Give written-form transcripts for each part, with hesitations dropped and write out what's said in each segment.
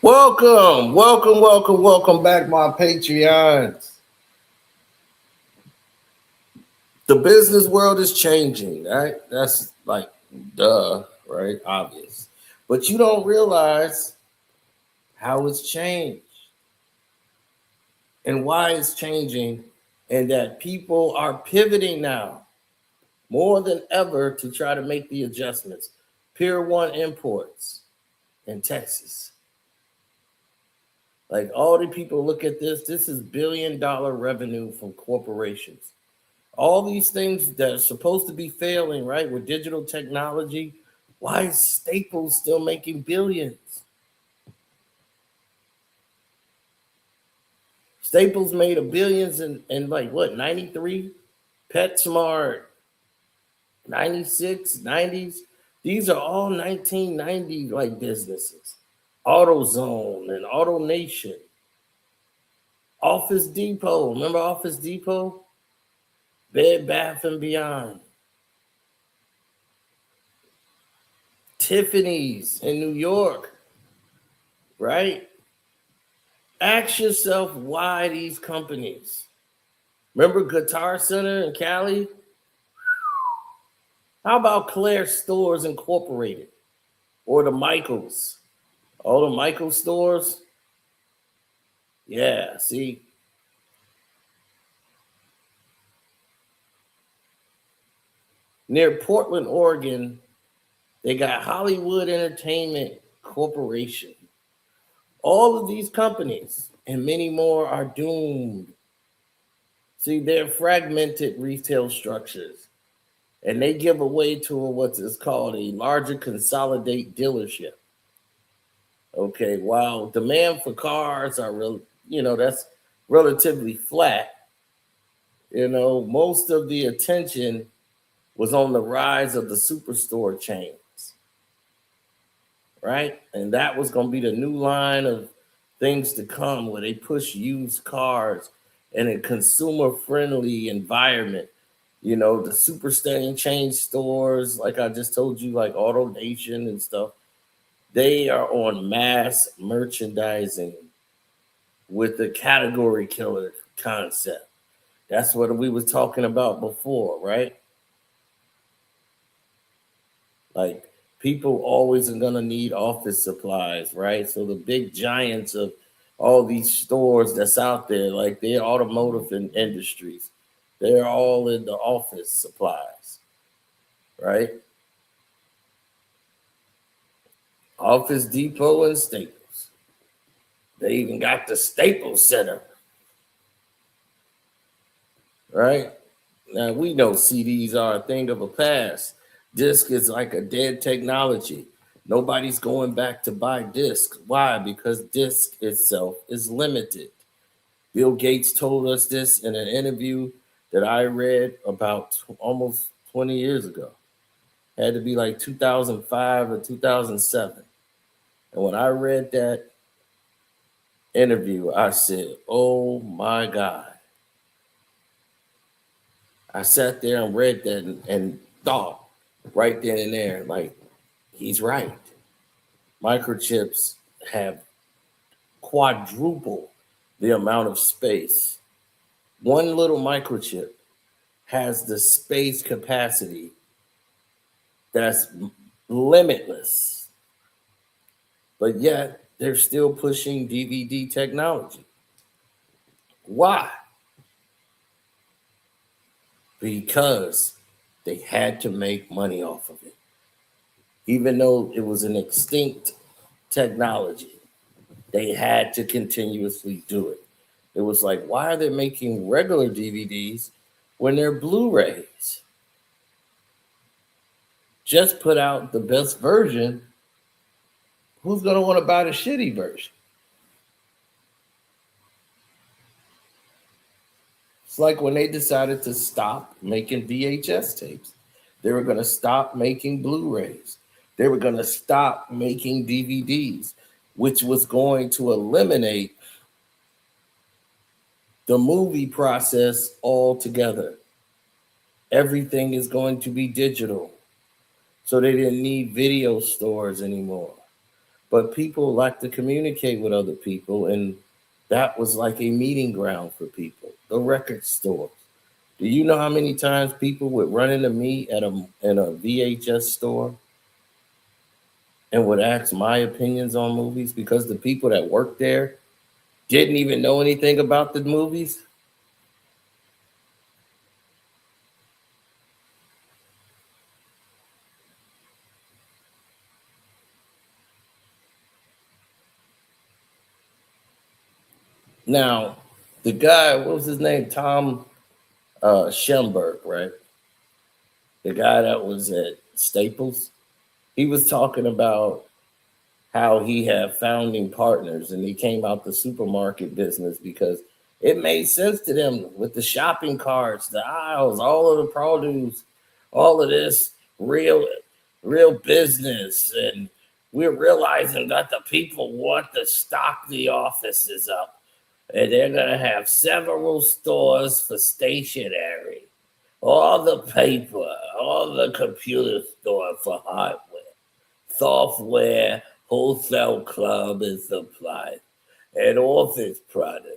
Welcome back, my Patreons. The business world is changing, right? That's like duh, right? Obvious. But you don't realize how it's changed and why it's changing, and that people are pivoting now more than ever to try to make the adjustments. Pier 1 imports in Texas. Like all the people look at this is $1 billion revenue from corporations. All these things that are supposed to be failing, right, with digital technology, why is Staples still making billions? Staples made a billions in like what, 93? PetSmart, 96, 90s. These are all 1990 like businesses. AutoZone and AutoNation. Office Depot. Remember Office Depot? Bed Bath and Beyond. Tiffany's in New York, right? Ask yourself why these companies. Remember Guitar Center in Cali? How about Claire Stores Incorporated or the Michaels? All the Michael stores? Yeah, see, near Portland, Oregon, they got Hollywood Entertainment Corporation. All of these companies and many more are doomed. See, they're fragmented retail structures, and they give away to what is called a larger consolidate dealership. Okay, while demand for cars are that's relatively flat. Most of the attention was on the rise of the superstore chains, right? And that was going to be the new line of things to come, where they push used cars in a consumer friendly environment. The superstore chain stores, like I just told you, like Auto Nation and stuff, they are on mass merchandising with the category killer concept. That's what we was talking about before, right? Like people always are gonna need office supplies, right? So the big giants of all these stores that's out there, like they're automotive industries, they're all in the office supplies, right? Office Depot and Staples. They even got the Staples Center, right? Now we know CDs are a thing of a past. Disc is like a dead technology. Nobody's going back to buy disc. Why? Because disc itself is limited. Bill Gates told us this in an interview that I read about almost 20 years ago. Had to be like 2005 or 2007. And when I read that interview, I said, oh my God. I sat there and read that and thought right then and there, like, he's right. Microchips have quadruple the amount of space. One little microchip has the space capacity that's limitless, but yet they're still pushing DVD technology. Why? Because they had to make money off of it. Even though it was an extinct technology, they had to continuously do it. It was like, why are they making regular DVDs when they're Blu-rays? Just put out the best version. Who's going to want to buy the shitty version? It's like when they decided to stop making VHS tapes. They were going to stop making Blu-rays. They were going to stop making DVDs, which was going to eliminate the movie process altogether. Everything is going to be digital. So they didn't need video stores anymore. but people like to communicate with other people, and that was like a meeting ground for people. The record store. Do you know how many times people would run into me at a VHS store and would ask my opinions on movies because the people that worked there didn't even know anything about the movies? Now, the guy, what was his name? Tom Schemberg, right? The guy that was at Staples. He was talking about how he had founding partners and he came out the supermarket business because it made sense to them with the shopping carts, the aisles, all of the produce, all of this real real business. And we're realizing that the people want to stock the offices up and they're going to have several stores for stationery, all the paper, all the computer store for hardware, software, wholesale club and supplies, and office products.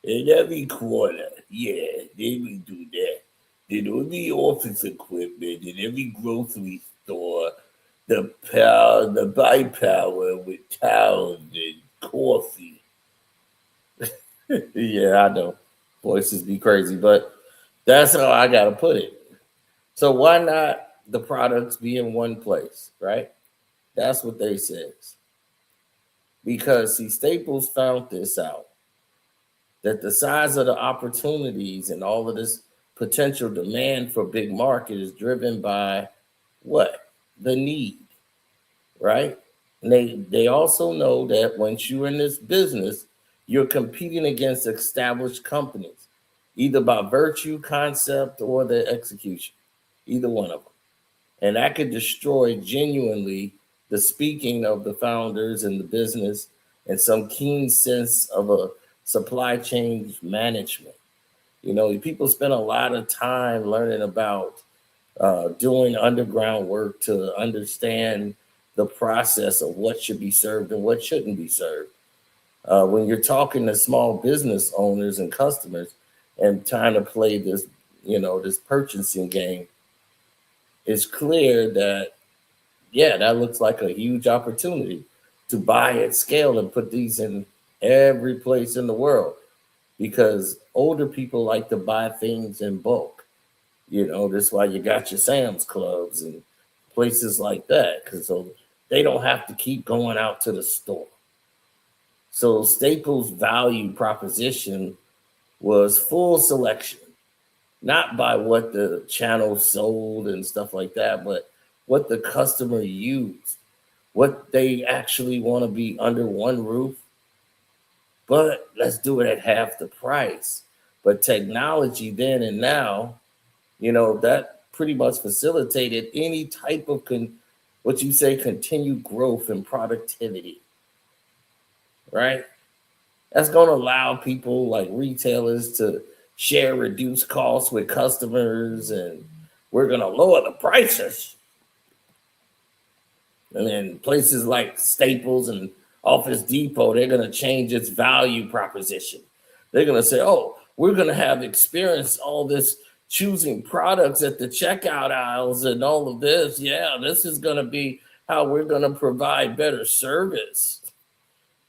In every corner, yeah, they will do that. Then all the office equipment in every grocery store, the buy power with towels and coffee. Yeah, I know. Voices be crazy, but that's how I gotta put it. So why not the products be in one place, right? That's what they says. Because see, Staples found this out that the size of the opportunities and all of this potential demand for big market is driven by what? The need, right? And they also know that once you're in this business, you're competing against established companies, either by virtue, concept, or the execution, either one of them. And that could destroy genuinely the speaking of the founders and the business and some keen sense of a supply chain management. You know, people spend a lot of time learning about doing underground work to understand the process of what should be served and what shouldn't be served. When you're talking to small business owners and customers and trying to play this, this purchasing game, it's clear that, yeah, that looks like a huge opportunity to buy at scale and put these in every place in the world because older people like to buy things in bulk. That's why you got your Sam's Clubs and places like that because so they don't have to keep going out to the store. So Staples' value proposition was full selection, not by what the channel sold and stuff like that, but what the customer used, what they actually want to be under one roof. But let's do it at half the price. But technology then and now, that pretty much facilitated any type of what you say continued growth and productivity, right? That's going to allow people like retailers to share reduced costs with customers, and we're going to lower the prices. And then places like Staples and Office Depot, they're going to change its value proposition. They're going to say, oh, we're going to have experienced all this choosing products at the checkout aisles and all of this. Yeah, this is going to be how we're going to provide better service.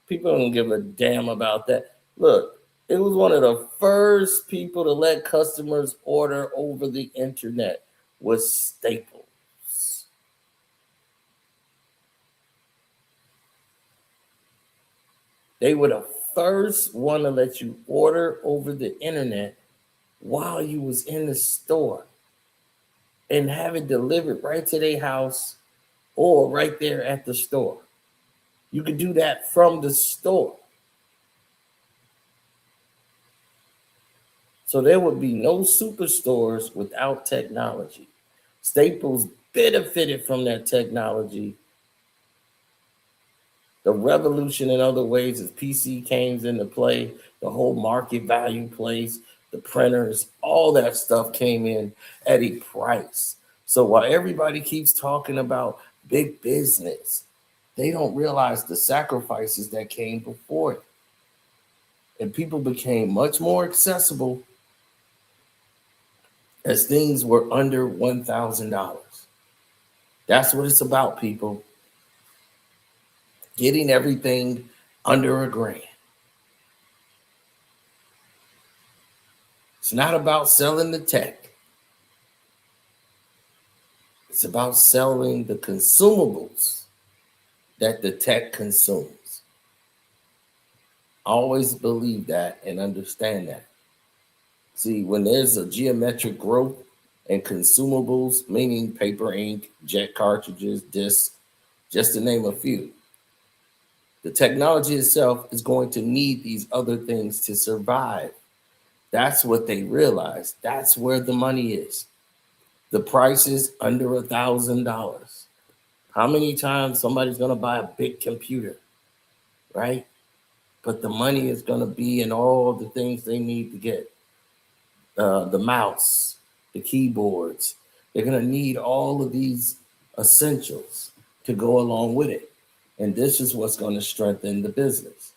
People don't give a damn about that. Look, it was one of the first people to let customers order over the internet was Staples. They were the first one to let you order over the internet while you was in the store and have it delivered right to their house or right there at the store. You could do that from the store. So there would be no superstores without technology. Staples benefited from that technology. The revolution in other ways as PC came into play, the whole market value place, the printers, all that stuff came in at a price. So while everybody keeps talking about big business, They don't realize the sacrifices that came before it. And people became much more accessible as things were under $1,000. That's what it's about, people. Getting everything under $1,000. It's not about selling the tech. It's about selling the consumables that the tech consumes. Always believe that and understand that. See, when there's a geometric growth in consumables, meaning paper, ink, jet cartridges, discs, just to name a few, the technology itself is going to need these other things to survive. That's what they realize. That's where the money is. The price is under $1,000. How many times somebody's going to buy a big computer, right? But the money is going to be in all the things they need to get. The mouse, the keyboards. They're going to need all of these essentials to go along with it. And this is what's going to strengthen the business.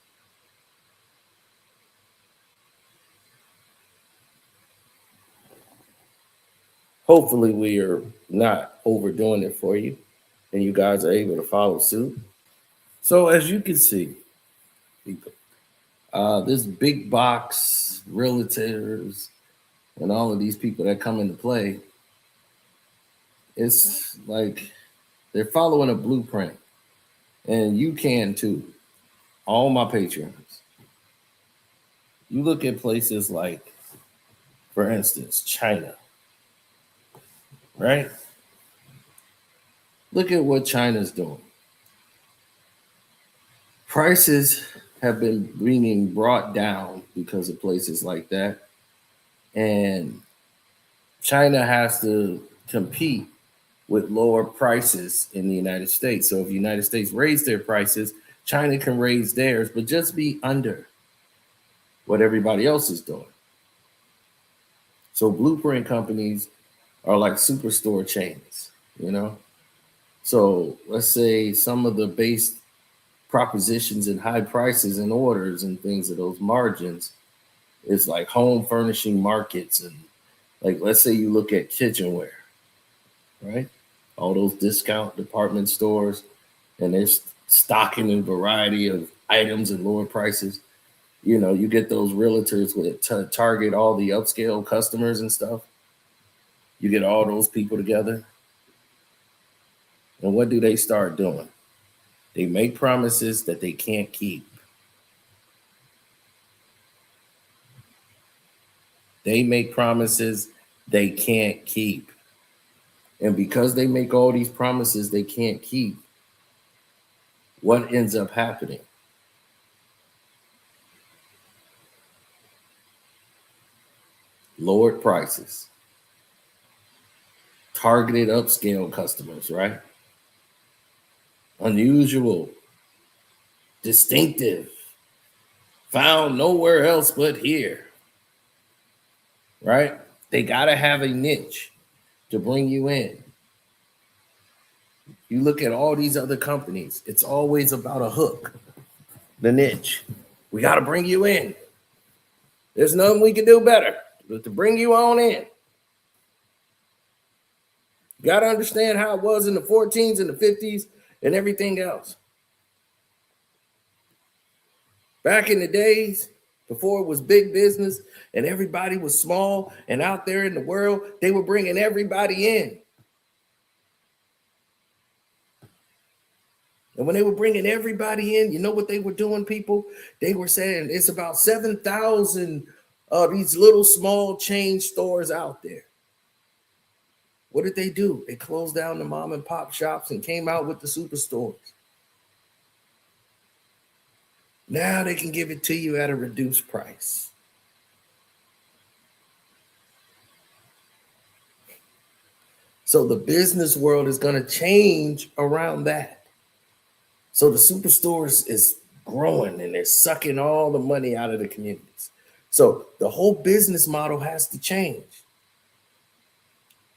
Hopefully we are not overdoing it for you and you guys are able to follow suit. So as you can see, people, this big box realtors and all of these people that come into play, it's like they're following a blueprint. And you can too. All my patrons. You look at places like, for instance, China, right? Look at what China's doing. Prices have been being brought down because of places like that. And China has to compete with lower prices in the United States. So if the United States raise their prices, China can raise theirs, but just be under what everybody else is doing. So blueprint companies are like superstore chains, you know? So let's say some of the base propositions and high prices and orders and things of those margins is like home furnishing markets. And like, let's say you look at kitchenware, right? All those discount department stores, and they're stocking a variety of items at lower prices. You know, you get those realtors with target all the upscale customers and stuff. You get all those people together. And what do they start doing? They make promises that they can't keep. They make promises they can't keep. And because they make all these promises they can't keep, what ends up happening? Lowered prices, targeted upscale customers, right? Unusual, distinctive, found nowhere else but here, right? They got to have a niche to bring you in. You look at all these other companies, it's always about a hook, the niche. We got to bring you in. There's nothing we can do better but to bring you on in. You got to understand how it was in the 14s and the 50s and everything else. Back in the days, before it was big business and everybody was small and out there in the world, they were bringing everybody in. And when they were bringing everybody in, you know what they were doing, people? They were saying it's about 7,000 of these little small chain stores out there. What did they do? They closed down the mom and pop shops and came out with the superstores. Now they can give it to you at a reduced price. So the business world is going to change around that. So the superstores is growing and they're sucking all the money out of the communities. So the whole business model has to change.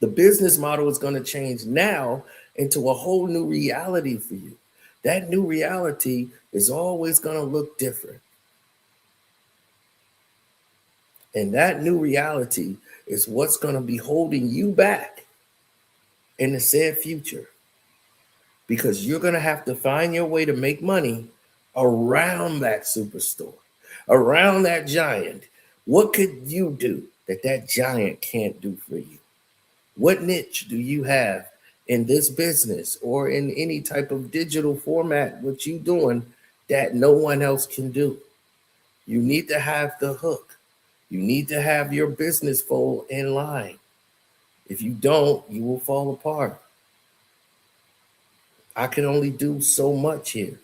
The business model is going to change now into a whole new reality for you. That new reality is always going to look different. And that new reality is what's going to be holding you back in the said future. Because you're going to have to find your way to make money around that superstore, around that giant. What could you do that that giant can't do for you? What niche do you have in this business or in any type of digital format, what you doing that no one else can do? You need to have the hook. You need to have your business fold in line. If you don't, you will fall apart. I can only do so much here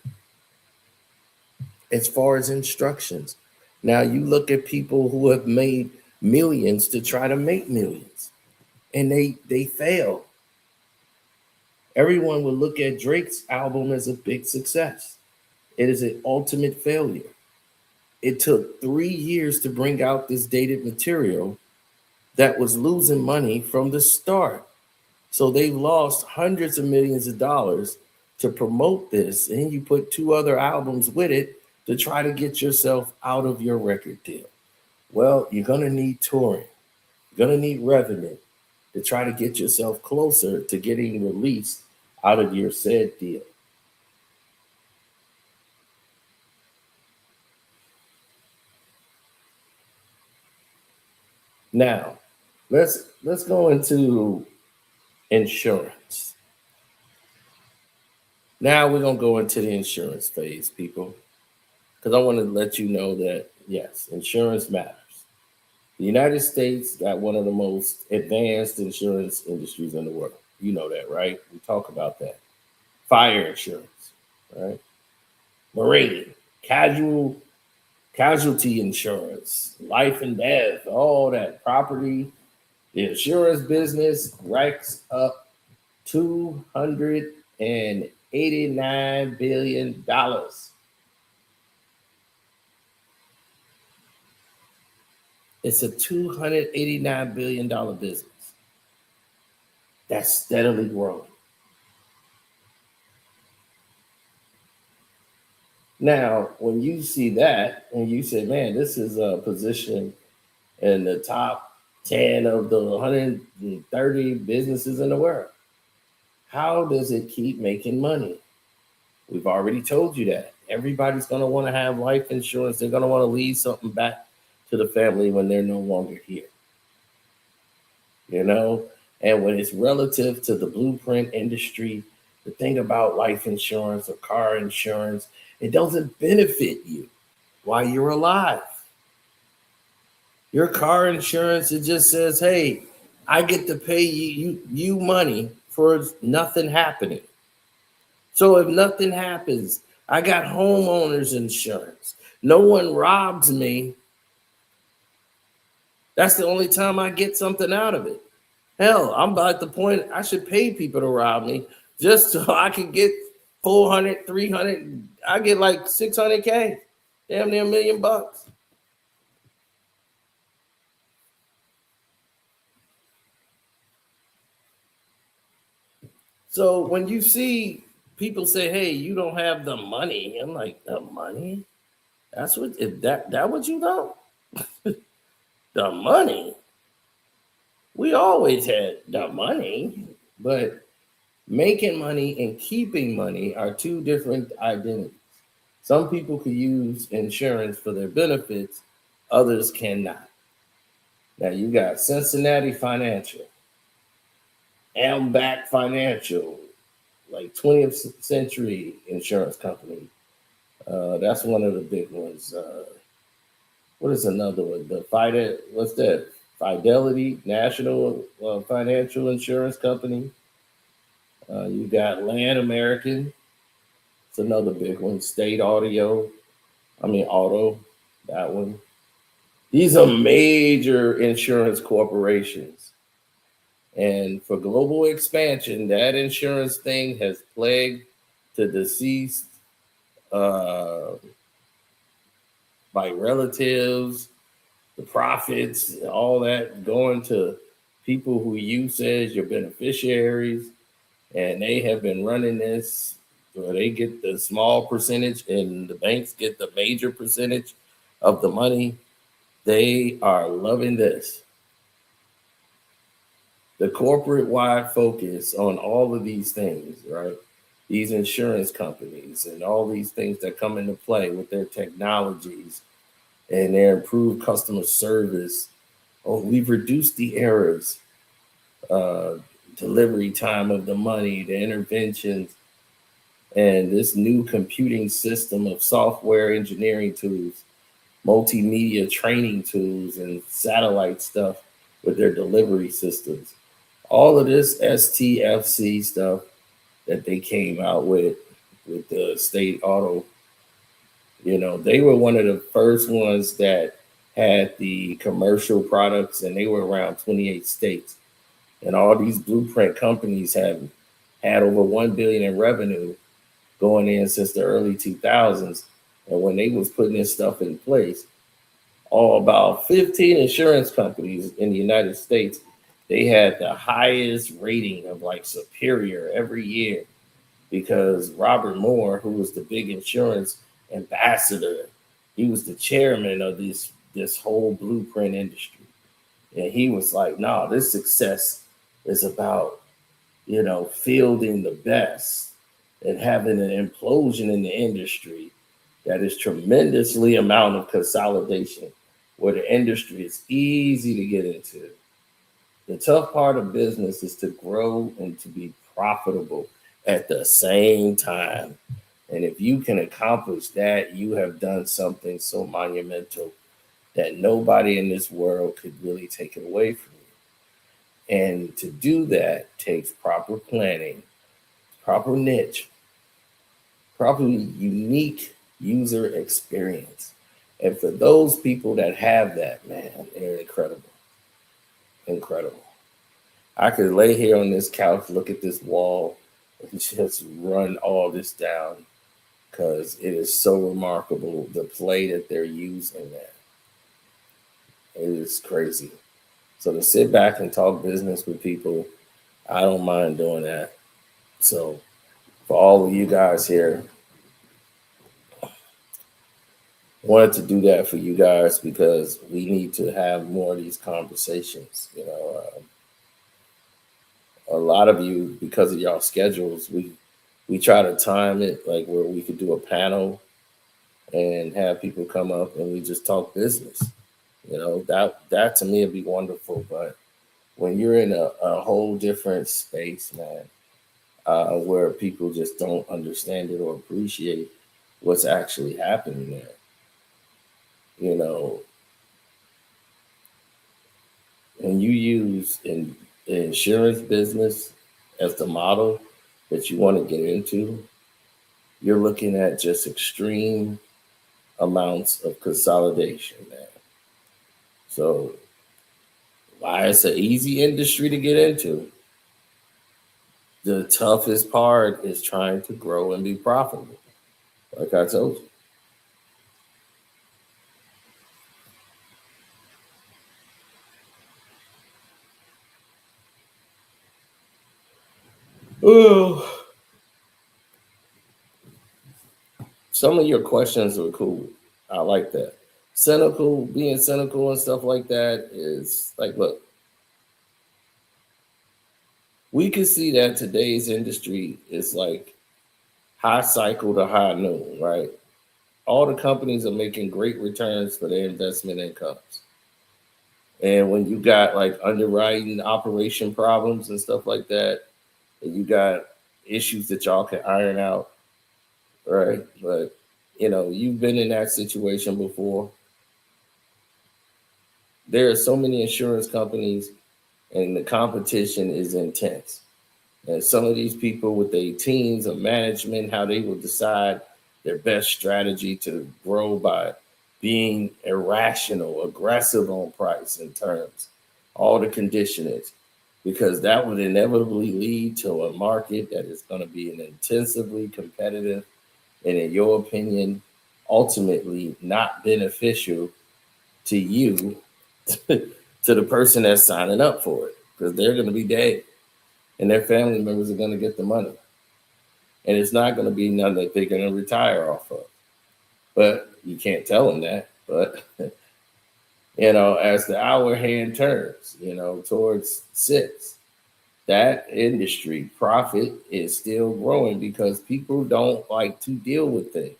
as far as instructions. Now you look at people who have made millions to try to make millions, and they fail. Everyone will look at Drake's album as a big success. It is an ultimate failure. It took 3 years to bring out this dated material that was losing money from the start. So they've lost hundreds of millions of dollars to promote this, and you put two other albums with it to try to get yourself out of your record deal. Well, you're going to need touring. You're going to need revenue to try to get yourself closer to getting released out of your said deal. Now, let's go into insurance. Now we're going to go into the insurance phase, people, because I want to let you know that yes, insurance matters. The United States got one of the most advanced insurance industries in the world. You know that, right? We talk about that. Fire insurance, right? Marine, casualty insurance, life and death, all that property. The insurance business racks up $289 billion. It's a $289 billion business that's steadily growing. Now, when you see that and you say, man, this is a position in the top 10 of the 130 businesses in the world, how does it keep making money? We've already told you that. Everybody's going to want to have life insurance. They're going to want to leave something back to the family when they're no longer here. You know, and when it's relative to the blueprint industry, the thing about life insurance or car insurance, it doesn't benefit you while you're alive. Your car insurance, it just says, hey, I get to pay you money for nothing happening. So if nothing happens, I got homeowners insurance. No one robs me. That's the only time I get something out of it. Hell, I'm about the point I should pay people to rob me just so I can get 400, 300. I get like 600K, damn near $1 million. So when you see people say, hey, you don't have the money, I'm like, the money? That's what, is that what you know? The money? We always had the money, but making money and keeping money are two different identities. Some people could use insurance for their benefits, others cannot. Now you got Cincinnati Financial, Ambac Financial, like 20th century insurance company. That's one of the big ones. What is another one? What's that? Fidelity National Financial Insurance Company. You got Land American. It's another big one. State Auto. That one. These are major insurance corporations. And for global expansion, that insurance thing has plagued the deceased uh, by relatives, the profits, all that going to people who you say is your beneficiaries. And they have been running this where they get the small percentage and the banks get the major percentage of the money. They are loving this. The corporate wide focus on all of these things, right? These insurance companies and all these things that come into play with their technologies and their improved customer service. Oh, we've reduced the errors, uh, delivery time of the money, the interventions, and this new computing system of software engineering tools, multimedia training tools, and satellite stuff with their delivery systems. All of this STFC stuff that they came out with the state auto, they were one of the first ones that had the commercial products, and they were around 28 states. And all these blueprint companies have had over 1 billion in revenue going in since the early 2000s. And when they was putting this stuff in place, all about 15 insurance companies in the United States, they had the highest rating of like superior every year because Robert Moore, who was the big insurance ambassador, he was the chairman of this whole blueprint industry. And he was like, no, this success is about, fielding the best and having an implosion in the industry that is tremendously amount of consolidation where the industry is easy to get into. The tough part of business is to grow and to be profitable at the same time. And if you can accomplish that, you have done something so monumental that nobody in this world could really take it away from you. And to do that takes proper planning, proper niche, proper unique user experience. And for those people that have that, man, they're incredible. Incredible. I could lay here on this couch, look at this wall, and just run all this down because it is so remarkable the play that they're using there. It is crazy. So to sit back and talk business with people, I don't mind doing that. So for all of you guys here, I wanted to do that for you guys because we need to have more of these conversations. A lot of you, because of y'all schedules, we try to time it like where we could do a panel and have people come up and we just talk business. That to me would be wonderful. But when you're in a whole different space, man, where people just don't understand it or appreciate what's actually happening there, and you use in the insurance business as the model that you want to get into, you're looking at just extreme amounts of consolidation, man. So why it's an easy industry to get into. The toughest part is trying to grow and be profitable, like I told you. Oh, some of your questions are cool. I like that. Being cynical and stuff like that is like, look, we can see that today's industry is like high cycle to high noon, right? All the companies are making great returns for their investment incomes. And when you got like underwriting operation problems and stuff like that, and you got issues that y'all can iron out, right? But you've been in that situation before. There are so many insurance companies and the competition is intense. And some of these people with their teams of management, how they will decide their best strategy to grow by being irrational, aggressive on price and terms, all the conditionings, because that would inevitably lead to a market that is going to be an intensively competitive and, in your opinion, ultimately not beneficial to you, to the person that's signing up for it, because they're going to be dead and their family members are going to get the money. and it's not going to be none that they're going to retire off of. But you can't tell them that. But as the hour hand turns, towards 6, that industry profit is still growing because people don't like to deal with things.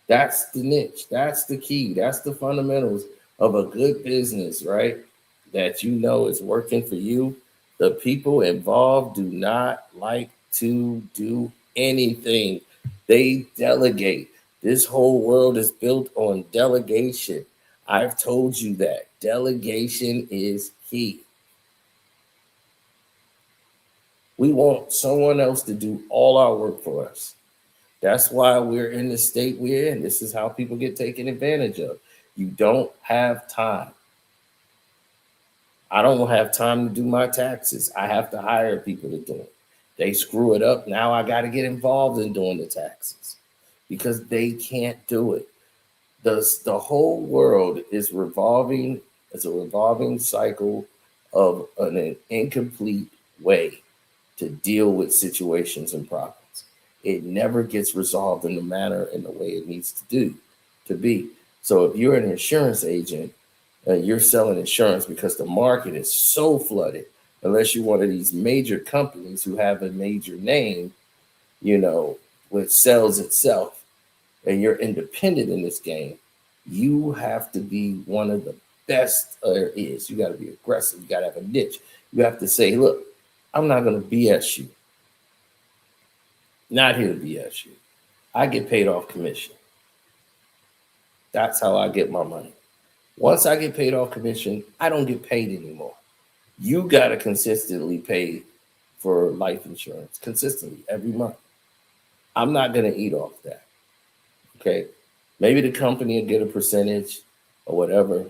That's the niche. That's the key. That's the fundamentals of a good business, right? That is working for you. The people involved do not like to do anything. They delegate. This whole world is built on delegation. I've told you that. Delegation is key. We want someone else to do all our work for us. That's why we're in the state we're in. This is how people get taken advantage of. You don't have time. I don't have time to do my taxes. I have to hire people to do it. They screw it up. Now I got to get involved in doing the taxes because they can't do it. The whole world is revolving. It's a revolving cycle of an incomplete way to deal with situations and problems. It never gets resolved in the manner and the way it needs to be. So if you're an insurance agent and you're selling insurance because the market is so flooded, unless you're one of these major companies who have a major name, which sells itself, and you're independent in this game, you have to be one of the best there is. You got to be aggressive. You got to have a niche. You have to say, look, I'm not going to BS you. Not here to BS you. I get paid off commission. That's how I get my money. Once I get paid off commission, I don't get paid anymore. You got to consistently pay for life insurance, consistently every month. I'm not going to eat off that. Okay. Maybe the company will get a percentage or whatever.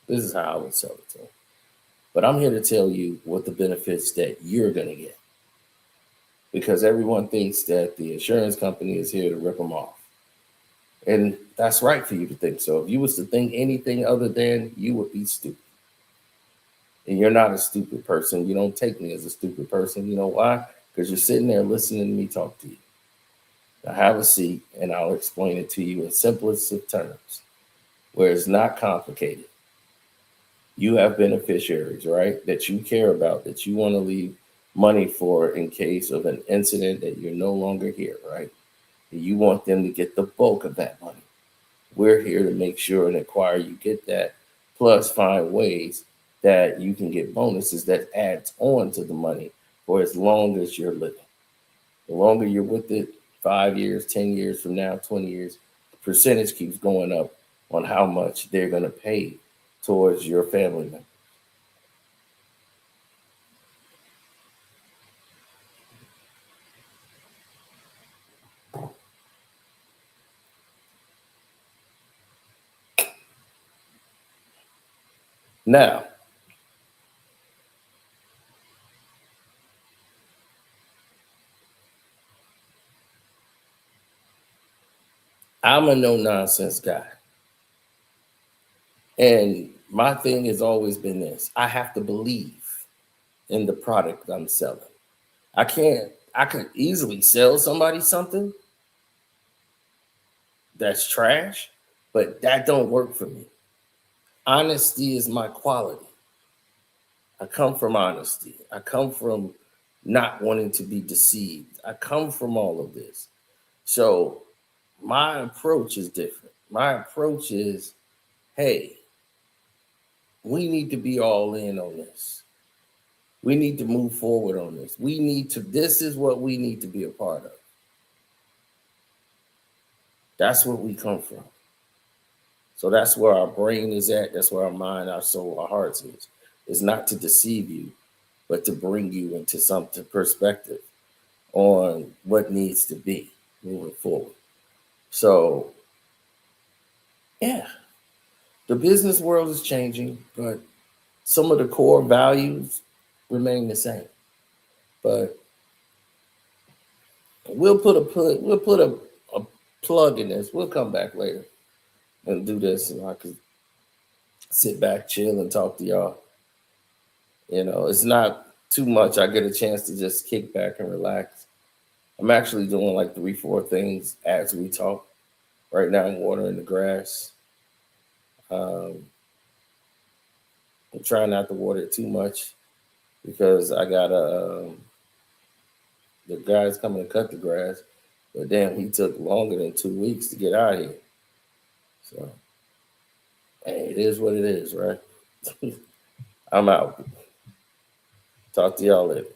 This is how I would sell it to them. But I'm here to tell you what the benefits that you're going to get. Because everyone thinks that the insurance company is here to rip them off. And that's right for you to think so. If you was to think anything other than, you would be stupid. And you're not a stupid person. You don't take me as a stupid person. You know why? Because you're sitting there listening to me talk to you. Now have a seat and I'll explain it to you in simplest of terms, where it's not complicated. You have beneficiaries, right, that you care about, that you want to leave money for in case of an incident that you're no longer here, right? And you want them to get the bulk of that money. We're here to make sure and acquire you get that, plus find ways that you can get bonuses that adds on to the money for as long as you're living. The longer you're with it, 5 years, 10 years from now, 20 years, the percentage keeps going up on how much they're going to pay towards your family member. Now, I'm a no nonsense guy. And my thing has always been this: I have to believe in the product I'm selling. I could easily sell somebody something that's trash, but that don't work for me. Honesty is my quality. I come from honesty. I come from not wanting to be deceived. I come from all of this. So my approach is different. My approach is, hey, we need to be all in on this. We need to move forward on this. This is what we need to be a part of. That's where we come from. So that's where our brain is at. That's where our mind, our soul, our hearts is. It's not to deceive you, but to bring you into some perspective on what needs to be moving forward. So, yeah, the business world is changing, but some of the core values remain the same. But we'll put a plug in this. We'll come back later and do this, and I can sit back, chill, and talk to y'all. It's not too much. I get a chance to just kick back and relax I'm actually doing like 3, 4 things as we talk. Right now, I'm watering the grass. Um, I'm trying not to water it too much because I got the guy's coming to cut the grass, but damn, he took longer than 2 weeks to get out of here. So, hey, it is what it is, right? I'm out. Talk to y'all later.